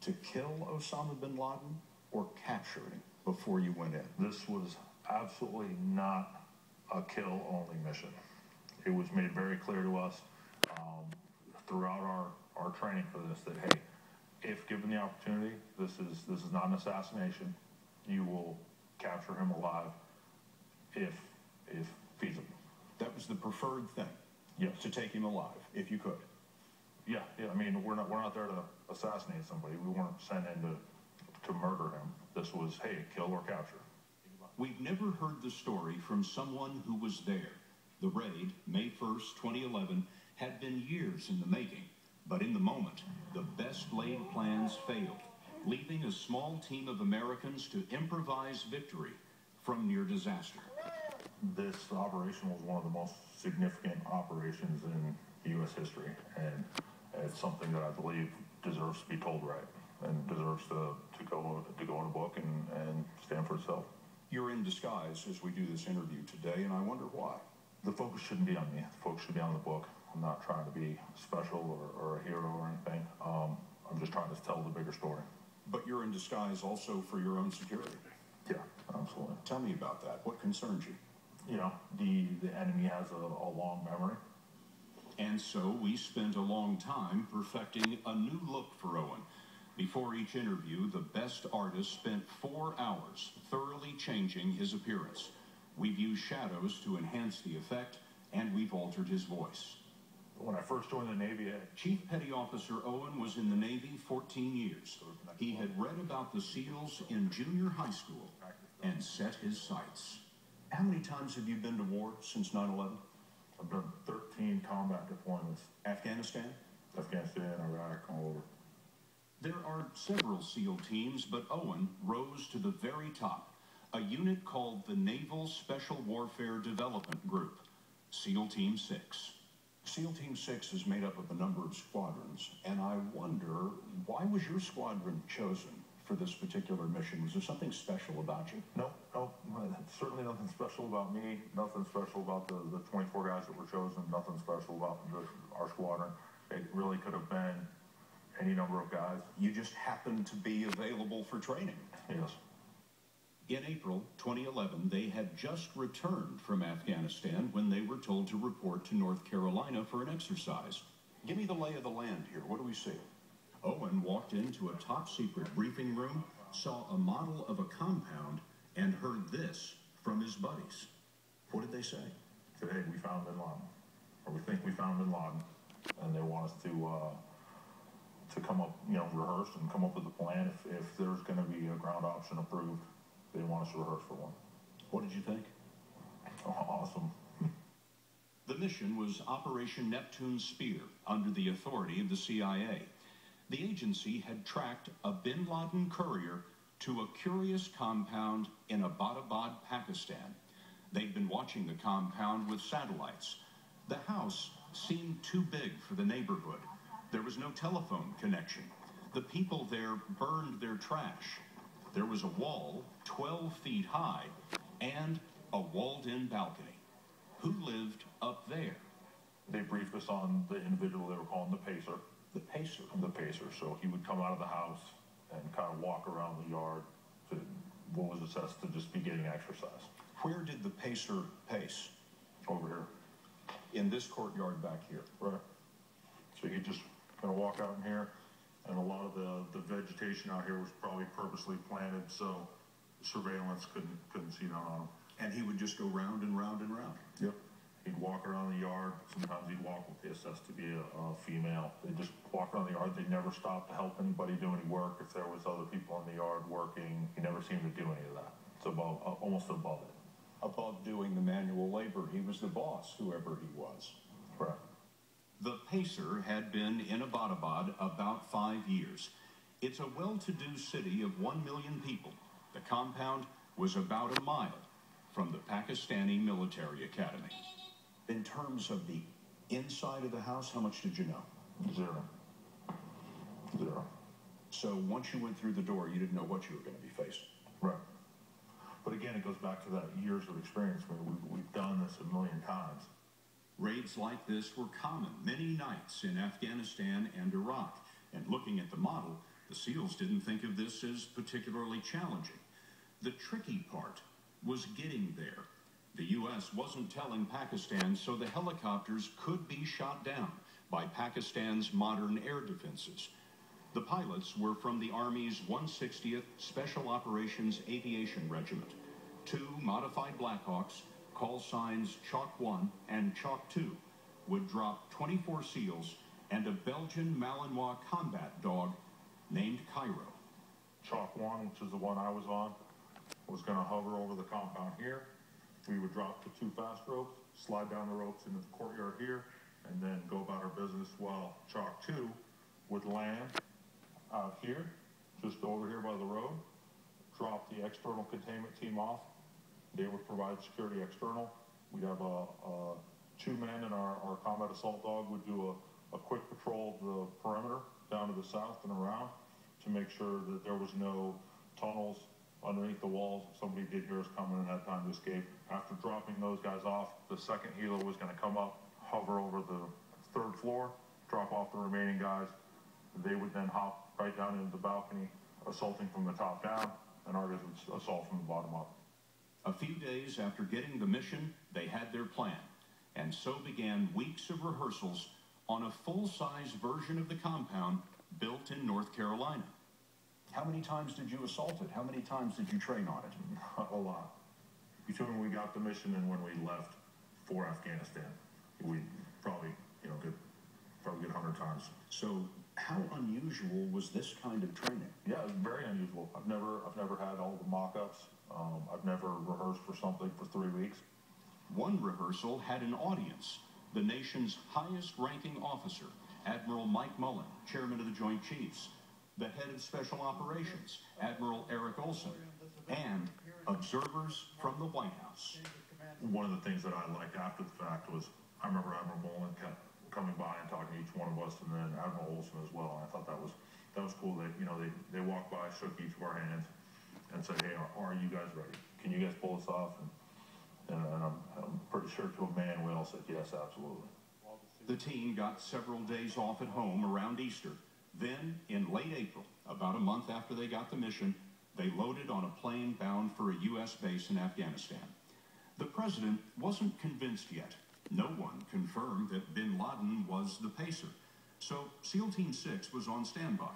to kill Osama Bin Laden or capture him before you went in? This was absolutely not a kill-only mission. It was made very clear to us throughout our training for this that, hey, if given the opportunity, this is not an assassination. You will capture him alive if feasible. That was the preferred thing. Yes. To take him alive, if you could. Yeah. I mean, we're not there to assassinate somebody. We weren't sent in to murder him. This was, hey, kill or capture. We've never heard the story from someone who was there. The raid, May 1st, 2011, had been years in the making. But in the moment, the best laid plans failed, leaving a small team of Americans to improvise victory from near disaster. This operation was one of the most significant operations in U.S. history, and it's something that I believe deserves to be told right and deserves to go in a book and stand for itself. You're in disguise as we do this interview today, and I wonder why. The focus shouldn't be on me. The focus should be on the book. I'm not trying to be special or a hero or anything. I'm just trying to tell the bigger story. But you're in disguise also for your own security. Yeah, absolutely. Tell me about that. What concerns you? You know, the enemy has a long memory. And so we spent a long time perfecting a new look for Owen. Before each interview, the best artist spent 4 hours thoroughly changing his appearance. We've used shadows to enhance the effect, and we've altered his voice. When I first joined the Navy, Chief Petty Officer Owen was in the Navy 14 years. He had read about the SEALs in junior high school and set his sights. How many times have you been to war since 9/11? I've done 13 combat deployments. Afghanistan? Afghanistan, Iraq, all over. There are several SEAL teams, but Owen rose to the very top, a unit called the Naval Special Warfare Development Group, SEAL Team 6. SEAL Team 6 is made up of a number of squadrons, and I wonder, why was your squadron chosen for this particular mission? Was there something special about you? No, certainly nothing special about me, nothing special about the 24 guys that were chosen, nothing special about our squadron. It really could have been any number of guys. You just happened to be available for training. Yes. In April 2011, they had just returned from Afghanistan when they were told to report to North Carolina for an exercise. Give me the lay of the land here. What do we see? Owen walked into a top-secret briefing room, saw a model of a compound, and heard this from his buddies. What did they say? Today we found Bin Laden, or we think we found Bin Laden, and they want us to come up, rehearse and come up with a plan. If there's going to be a ground option approved, they want us to rehearse for one. What did you think? Awesome. The mission was Operation Neptune Spear, under the authority of the CIA. The agency had tracked a Bin Laden courier to a curious compound in Abbottabad, Pakistan. They'd been watching the compound with satellites. The house seemed too big for the neighborhood. There was no telephone connection. The people there burned their trash. There was a wall 12 feet high and a walled-in balcony. Who lived up there? They briefed us on the individual they were calling the Pacer. The Pacer? The Pacer. So he would come out of the house and kind of walk around the yard to what was assessed to just be getting exercise. Where did the Pacer pace? Over here. In this courtyard back here? Right. So he'd just kind of walk out in here, and a lot of the vegetation out here was probably purposely planted so surveillance couldn't see down on him. And he would just go round and round and round? Yep. He'd walk around the yard. Sometimes he'd walk with the assessed to be a female. They'd just walk around the yard. They'd never stop to help anybody do any work. If there was other people in the yard working, he never seemed to do any of that. It's above, almost above it. Above doing the manual labor, he was the boss, whoever he was. Correct. The Pacer had been in Abbottabad about 5 years. It's a well-to-do city of 1 million people. The compound was about a mile from the Pakistani military academy. In terms of the inside of the house, how much did you know? Zero. So once you went through the door, you didn't know what you were going to be facing. Right. But again, it goes back to that years of experience where we've done this a million times. Raids like this were common many nights in Afghanistan and Iraq. And looking at the model, The SEALs didn't think of this as particularly challenging. The tricky part was getting there. The U.S. wasn't telling Pakistan, so the helicopters could be shot down by Pakistan's modern air defenses. The pilots were from the Army's 160th Special Operations Aviation Regiment. 2 modified Blackhawks, call signs Chalk 1 and Chalk 2, would drop 24 SEALs and a Belgian Malinois combat dog named Cairo. Chalk 1, which is the one I was on, was going to hover over the compound here. We would drop the 2 fast ropes, slide down the ropes into the courtyard here, and then go about our business, while Chalk 2 would land out here, just over here by the road, drop the external containment team off. They would provide security external. We'd have 2 men, and our combat assault dog would do a quick patrol of the perimeter down to the south and around to make sure that there was no tunnels underneath the walls. If somebody did hear us coming and had time to escape. After dropping those guys off, the second helo was going to come up, hover over the 3rd floor, drop off the remaining guys. They would then hop right down into the balcony, assaulting from the top down, and our guys would assault from the bottom up. A few days after getting the mission, they had their plan, and so began weeks of rehearsals on a full-size version of the compound built in North Carolina. How many times did you assault it? How many times did you train on it? A lot. Between when we got the mission and when we left for Afghanistan, we probably, get 100 times. So how unusual was this kind of training? Yeah, it was very unusual. I've never had all the mock-ups. I've never rehearsed for something for 3 weeks. One rehearsal had an audience. The nation's highest-ranking officer, Admiral Mike Mullen, chairman of the Joint Chiefs, the head of Special Operations, Admiral Eric Olson, and observers from the White House. One of the things that I liked after the fact was, I remember Admiral Mullen kept coming by and talking to each one of us, and then Admiral Olson as well. And I thought that was cool. They walked by, shook each of our hands, and said, "Hey, are you guys ready? Can you guys pull this off?" And I'm pretty sure to a man we all said yes, absolutely. The team got several days off at home around Easter. Then, in late April, about a month after they got the mission, they loaded on a plane bound for a U.S. base in Afghanistan. The president wasn't convinced yet. No one confirmed that Bin Laden was the pacer. So SEAL Team 6 was on standby.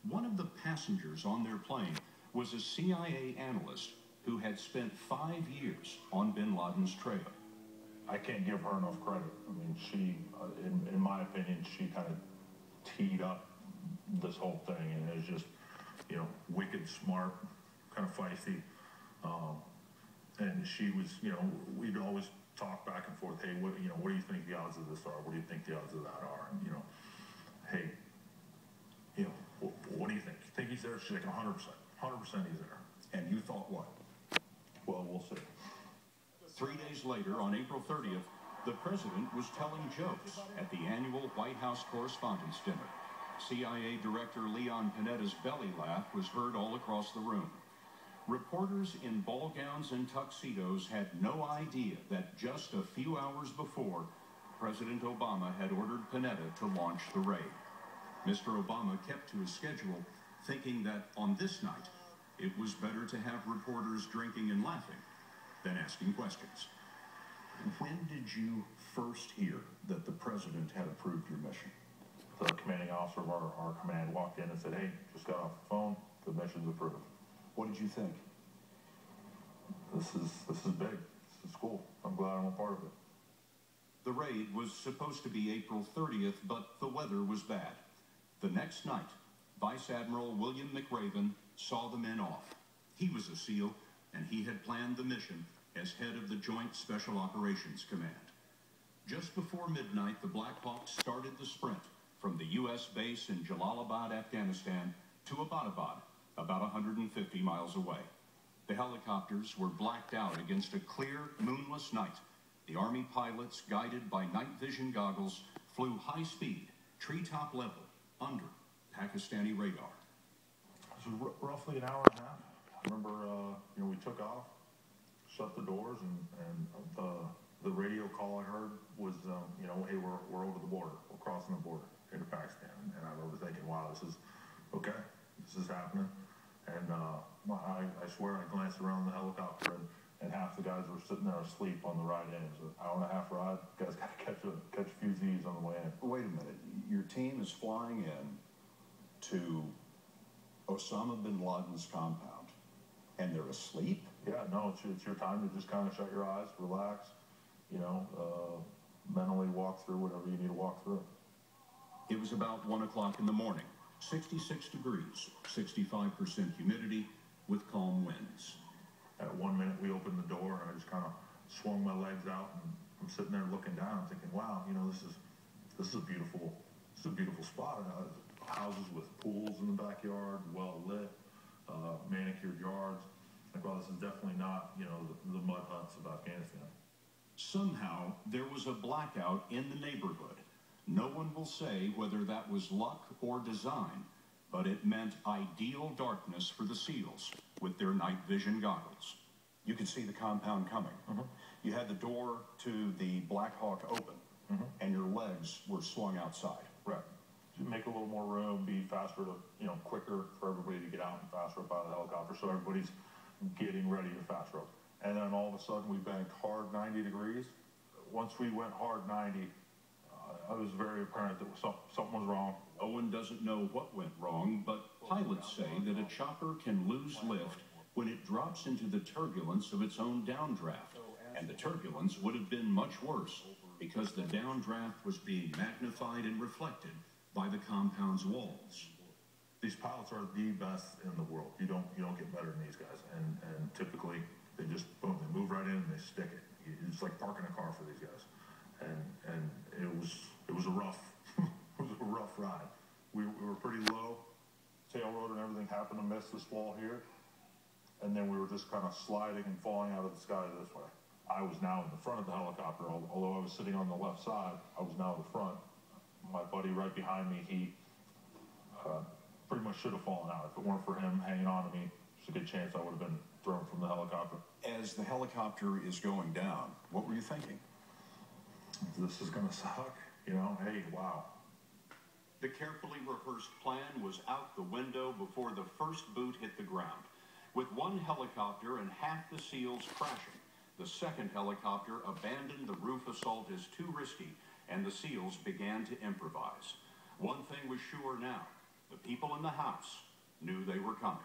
One of the passengers on their plane was a CIA analyst who had spent 5 years on Bin Laden's trail. I can't give her enough credit. I mean, she, in my opinion, she kind of teed up this whole thing, and it was just, wicked smart, kind of feisty. And she was, we'd always talk back and forth. Hey, what do you think the odds of this are? What do you think the odds of that are? And, hey, what do you think? You think he's there? She's like 100%. 100% he's there. And you thought what? Well, we'll see. 3 days later, on April 30th, the president was telling jokes at the annual White House Correspondents' Dinner. CIA Director Leon Panetta's belly laugh was heard all across the room. Reporters in ball gowns and tuxedos had no idea that just a few hours before, President Obama had ordered Panetta to launch the raid. Mr. Obama kept to his schedule, thinking that on this night, it was better to have reporters drinking and laughing than asking questions. When did you first hear that the president had approved your mission? The commanding officer of our command walked in and said, "Hey, just got off the phone. The mission's approved." What did you think? This is big. This is cool. I'm glad I'm a part of it. The raid was supposed to be April 30th, but the weather was bad. The next night, Vice Admiral William McRaven saw the men off. He was a SEAL, and he had planned the mission as head of the Joint Special Operations Command. Just before midnight, the Black Hawks started the sprint from the U.S. base in Jalalabad, Afghanistan, to Abbottabad, about 150 miles away. The helicopters were blacked out against a clear, moonless night. The Army pilots, guided by night vision goggles, flew high speed, treetop level, under Pakistani radar. It was roughly an hour and a half. I remember, we took off, shut the doors, and the radio call I heard was, hey, we're over the border. We're crossing the border into Pakistan. And I remember thinking, wow, this is okay. happening. And I swear I glanced around the helicopter and half the guys were sitting there asleep on the ride in. It was an hour-and-a-half ride. Guys got to catch a few Z's on the way in. Wait a minute. Your team is flying in to Osama Bin Laden's compound, and they're asleep? Yeah, no, it's your time to just kind of shut your eyes, relax, you know, mentally walk through whatever you need to walk through. It was about 1 o'clock in the morning. 66 degrees, 65% humidity, with calm winds. At 1 minute, we opened the door, and I just kind of swung my legs out, and I'm sitting there looking down, thinking, "Wow, you know, this is a beautiful spot. Houses with pools in the backyard, well lit, manicured yards. Like, well, this is definitely not, you know, the mud huts of Afghanistan." Somehow, there was a blackout in the neighborhood. No one will say whether that was luck or design, but it meant ideal darkness for the SEALs with their night vision goggles. You could see the compound coming. You had the door to the Black Hawk open, and your legs were swung outside. Right. To make a little more room, be faster to, you know, quicker for everybody to get out and faster up out of the helicopter, so everybody's getting ready to fast rope. And then all of a sudden we banked hard 90 degrees. Once we went hard 90, it was very apparent that something was wrong. Owen doesn't know what went wrong, but pilots say that a chopper can lose lift when it drops into the turbulence of its own downdraft. And the turbulence would have been much worse because the downdraft was being magnified and reflected by the compound's walls. These pilots are the best in the world. You don't get better than these guys. And typically they just boom, they move right in and they stick it. It's like parking a car for these guys. And it was a rough ride. We were pretty low. Tail rotor and everything happened to miss this wall here. And then we were just kind of sliding and falling out of the sky this way. I was now in the front of the helicopter, although I was sitting on the left side, I was now in the front. My buddy right behind me, he pretty much should have fallen out. If it weren't for him hanging on to me, there's a good chance I would have been thrown from the helicopter. As the helicopter is going down, what were you thinking? This is gonna suck, you know, hey, wow. The carefully rehearsed plan was out the window before the first boot hit the ground. With one helicopter and half the SEALs crashing, the second helicopter abandoned the roof assault as too risky, and the SEALs began to improvise. One thing was sure now, the people in the house knew they were coming.